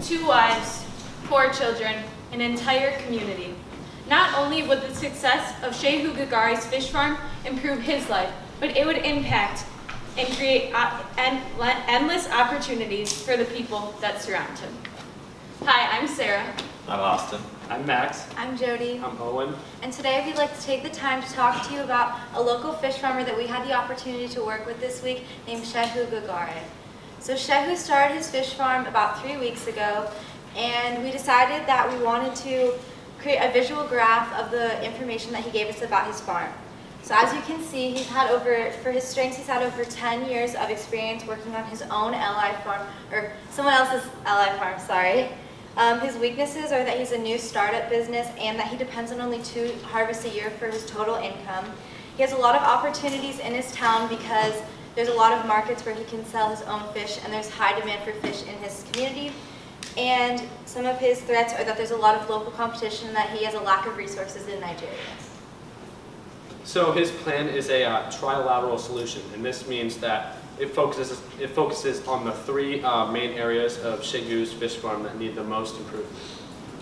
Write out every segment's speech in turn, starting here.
2 wives, 4 children, an entire community. Not only would the success of Shehu Gagari's fish farm improve his life, but it would impact and create endless opportunities for the people that surround him. Hi, I'm Sarah. I'm Austin. I'm Max. I'm Jody. I'm Owen. And today we'd like to take the time to talk to you about a local fish farmer that we had the opportunity to work with this week named Shehu Gagari. So Shehu started his fish farm about 3 weeks ago, and we decided that we wanted to create a visual graph of the information that he gave us about his farm. So as you can see, for his strengths, he's had over 10 years of experience working on his own LI farm, or someone else's LI farm, sorry. His weaknesses are that he's a new startup business and that he depends on only 2 harvests a year for his total income. He has a lot of opportunities in his town because there's a lot of markets where he can sell his own fish, and there's high demand for fish in his community. And some of his threats are that there's a lot of local competition and that he has a lack of resources in Nigeria. So his plan is a trilateral solution, and this means that it focuses on the 3 main areas of Shehu's fish farm that need the most improvement.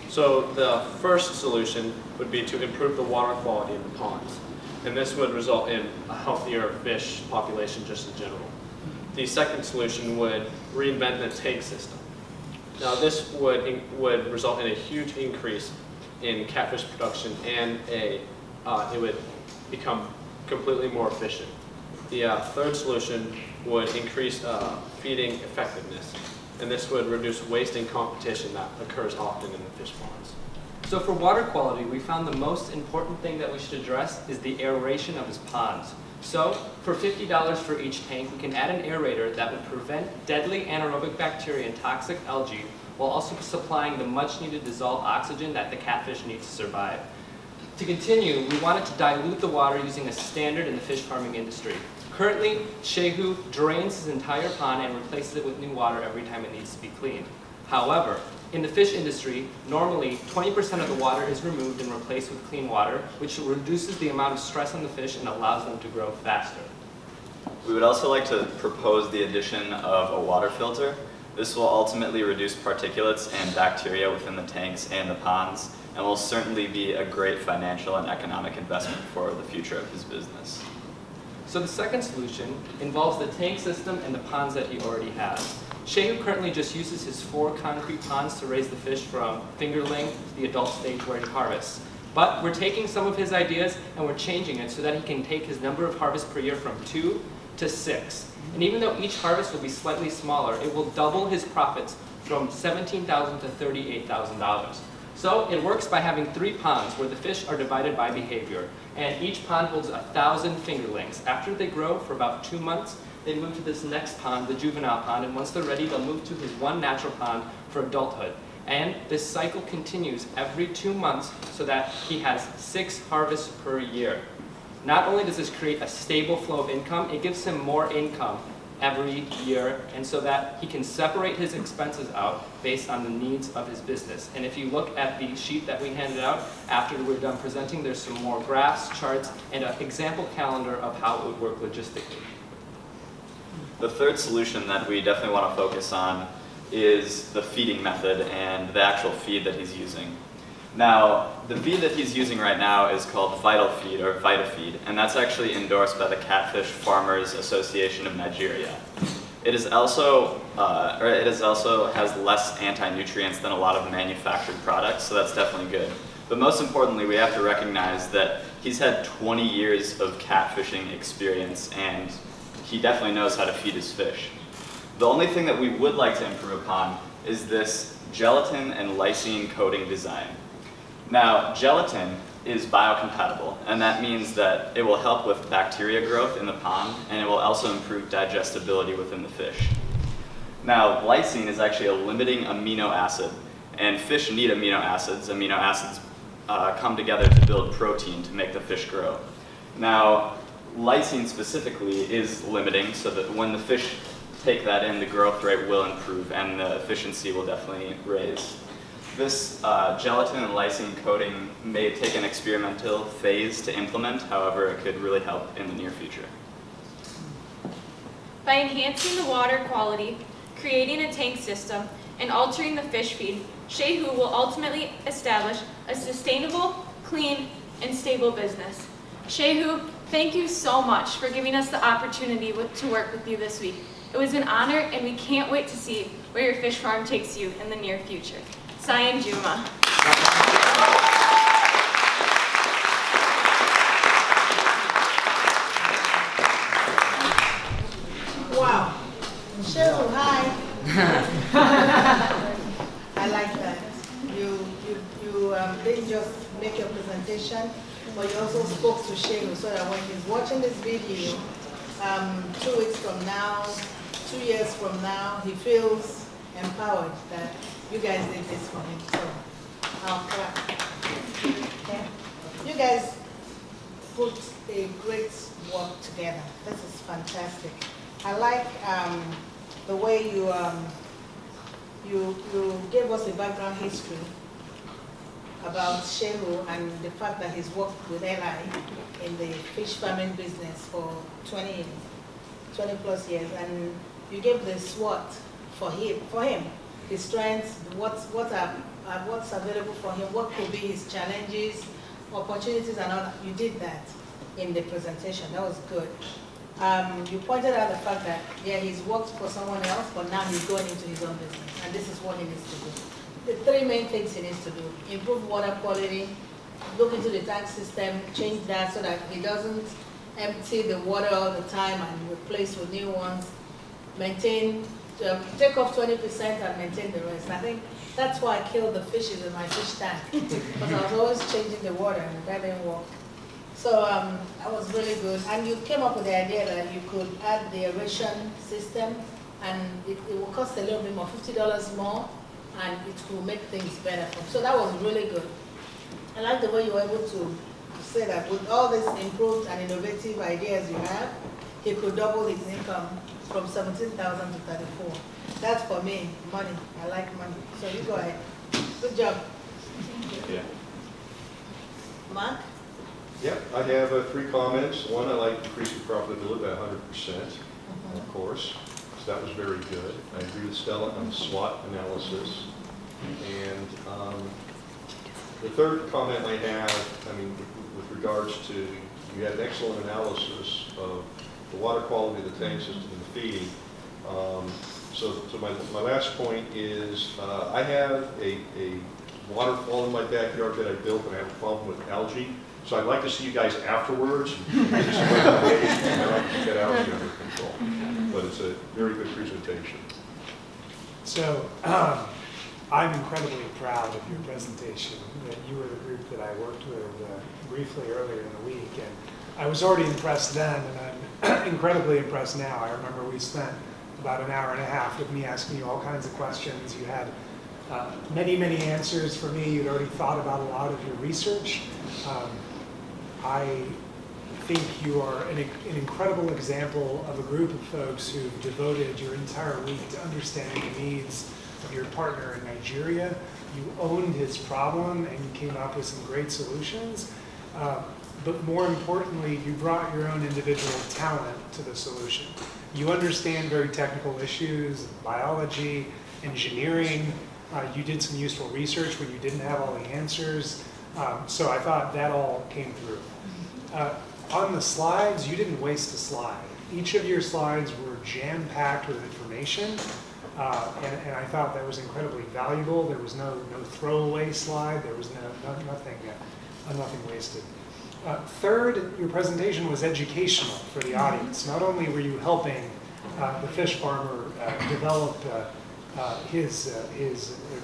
So the first solution would be to improve the water quality in the ponds, and this would result in a healthier fish population just in general. The second solution would reinvent the tank system. Now this would result in a huge increase in catfish production, and it would become completely more efficient. The third solution would increase feeding effectiveness, and this would reduce waste and competition that occurs often in the fish ponds. So for water quality, we found the most important thing that we should address is the aeration of his ponds. So for $50 for each tank, we can add an aerator that would prevent deadly anaerobic bacteria and toxic algae while also supplying the much needed dissolved oxygen that the catfish needs to survive. To continue, we wanted to dilute the water using a standard in the fish farming industry. Currently, Shehu drains his entire pond and replaces it with new water every time it needs to be cleaned. However, in the fish industry, normally 20% of the water is removed and replaced with clean water, which reduces the amount of stress on the fish and allows them to grow faster. We would also like to propose the addition of a water filter. This will ultimately reduce particulates and bacteria within the tanks and the ponds, and will certainly be a great financial and economic investment for the future of his business. So the second solution involves the tank system and the ponds that he already has. Shehu currently just uses his 4 concrete ponds to raise the fish from fingerling to the adult stage where he harvests. But we're taking some of his ideas and we're changing it so that he can take his number of harvests per year from 2 to 6. And even though each harvest will be slightly smaller, it will double his profits from $17,000 to $38,000. So it works by having 3 ponds where the fish are divided by behavior, and each pond holds 1,000 fingerlings. After they grow for about 2 months, they move to this next pond, the juvenile pond, and once they're ready, they'll move to his 1 natural pond for adulthood. And this cycle continues every 2 months so that he has 6 harvests per year. Not only does this create a stable flow of income, it gives him more income every year, and so that he can separate his expenses out based on the needs of his business. And if you look at the sheet that we handed out after we're done presenting, there's some more graphs, charts, and an example calendar of how it would work logistically. The third solution that we definitely want to focus on is the feeding method and the actual feed that he's using. Now, the feed that he's using right now is called Vital Feed, or VitaFeed, and that's actually endorsed by the Catfish Farmers Association of Nigeria. It is also has less anti-nutrients than a lot of manufactured products, so that's definitely good. But most importantly, we have to recognize that he's had 20 years of catfishing experience, and he definitely knows how to feed his fish. The only thing that we would like to improve upon is this gelatin and lysine coating design. Now, gelatin is biocompatible, and that means that it will help with bacteria growth in the pond, and it will also improve digestibility within the fish. Now, lysine is actually a limiting amino acid, and fish need amino acids. Amino acids come together to build protein to make the fish grow. Now, lysine specifically is limiting, so that when the fish take that in, the growth rate will improve, and the efficiency will definitely raise. This gelatin and lysine coating may take an experimental phase to implement, however, it could really help in the near future. By enhancing the water quality, creating a tank system, and altering the fish feed, Shehu will ultimately establish a sustainable, clean, and stable business. Shehu, thank you so much for giving us the opportunity to work with you this week. It was an honor, and we can't wait to see where your fish farm takes you in the near future. Sayan Juma. Wow. Shehu, hi. I like that. You didn't just make your presentation, but you also spoke to Shehu so that when he's watching this video, 2 weeks from now, 2 years from now, he feels empowered that you guys did this for him. So, clap. Okay. You guys put a great work together. This is fantastic. I like the way you gave us a background history about Shehu and the fact that he's worked with Eli in the fish farming business for 20 plus years, and you gave the SWOT for him, his strengths, what's available for him, what could be his challenges, opportunities, and all that. You did that in the presentation. That was good. You pointed out the fact that, yeah, he's worked for someone else, but now he's going into his own business, and this is what he needs to do. The 3 main things he needs to do: improve water quality, look into the tank system, change that so that he doesn't empty the water all the time and replace with new ones, maintain, take off 20% and maintain the rest. I think that's why I killed the fishes in my fish tank, because I was always changing the water and that didn't work. So that was really good. And you came up with the idea that you could add the aeration system, and it will cost a little bit more, $50 more, and it will make things better for him. So that was really good. I like the way you were able to say that with all these improved and innovative ideas you have, he could double his income from 17,000 to 34. That's for me, money. I like money. So you go ahead. Good job. Yeah. Mark? Yep, I have 3 comments. One, I like increasing profitability by 100%, of course. So that was very good. I agree with Stella on the SWOT analysis. And the third comment I have, I mean, with regards to, you had an excellent analysis of the water quality of the tank system and the feeding. So my last point is, I have a waterfall in my backyard that I built, and I have a problem with algae. So I'd like to see you guys afterwards. And give you some recommendations, and I'd like to get algae under control. But it's a very good presentation. So I'm incredibly proud of your presentation. That you were the group that I worked with briefly earlier in the week, and I was already impressed then, and I'm incredibly impressed now. I remember we spent about an hour and a half with me asking you all kinds of questions. You had many answers for me. You'd already thought about a lot of your research. I think you are an incredible example of a group of folks who've devoted your entire week to understanding the needs of your partner in Nigeria. You owned his problem and you came up with some great solutions. But more importantly, you brought your own individual talent to the solution. You understand very technical issues, biology, engineering. You did some useful research when you didn't have all the answers. So I thought that all came through. On the slides, you didn't waste a slide. Each of your slides were jam-packed with information, and I thought that was incredibly valuable. There was no throwaway slide. There was nothing wasted. Third, your presentation was educational for the audience. Not only were you helping the fish farmer develop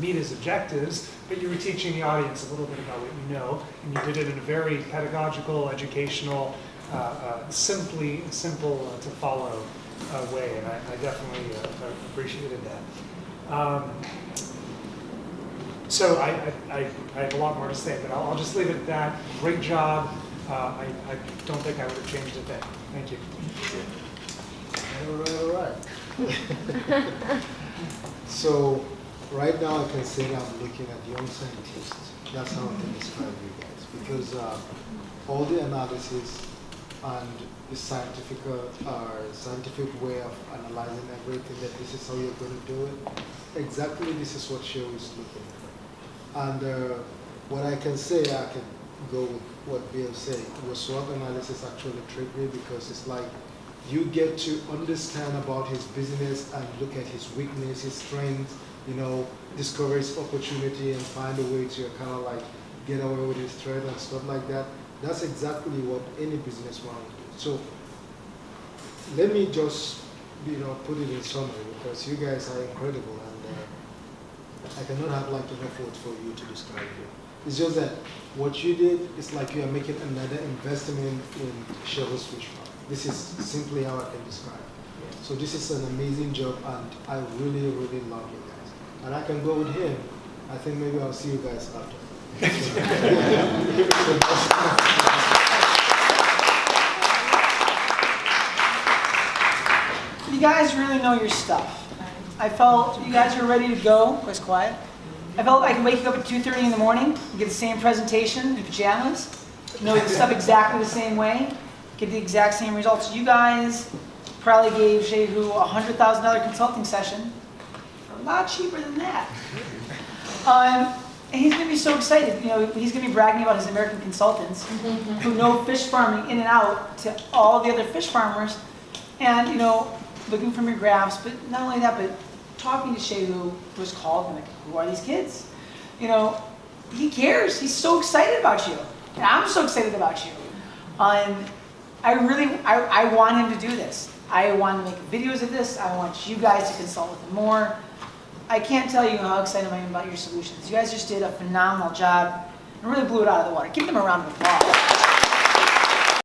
meet his objectives, but you were teaching the audience a little bit about what you know, and you did it in a very pedagogical, educational, simple to follow way, and I definitely appreciated that. So I have a lot more to say, but I'll just leave it at that. Great job. I don't think I would have changed a thing. Thank you. All right. So right now I can say that I'm looking at young scientists. That's how I can describe you guys. Because all the analysis and the scientific way of analyzing everything, that this is how you're going to do it, exactly this is what Shehu is looking for. And what I can say, I can go with what Bill said. The SWOT analysis actually triggered me because it's like you get to understand about his business and look at his weakness, his strengths, you know, discover his opportunity and find a way to kind of like get away with his threat and stuff like that. That's exactly what any business wants to do. So let me just, you know, put it in summary because you guys are incredible and I cannot have like enough words for you to describe you. It's just that what you did is like you are making another investment in Shehu's Fish Farm. This is simply how I can describe it. So this is an amazing job and I really, really love you guys. And I can go with him. I think maybe I'll see you guys after. You guys really know your stuff. I felt you guys were ready to go. Quite quiet. I felt I could wake up at 2:30 in the morning, get the same presentation in pajamas, know the stuff exactly the same way, get the exact same results. You guys probably gave Shehu a $100,000 consulting session for a lot cheaper than that. And he's going to be so excited. You know, he's going to be bragging about his American consultants who know fish farming in and out to all the other fish farmers. And, you know, looking from your graphs, but not only that, but talking to Shehu, who was called, and like, who are these kids? You know, he cares. He's so excited about you. And I'm so excited about you. And I want him to do this. I want to make videos of this. I want you guys to consult with him more. I can't tell you how excited I am about your solutions. You guys just did a phenomenal job and really blew it out of the water. Give them a round of applause.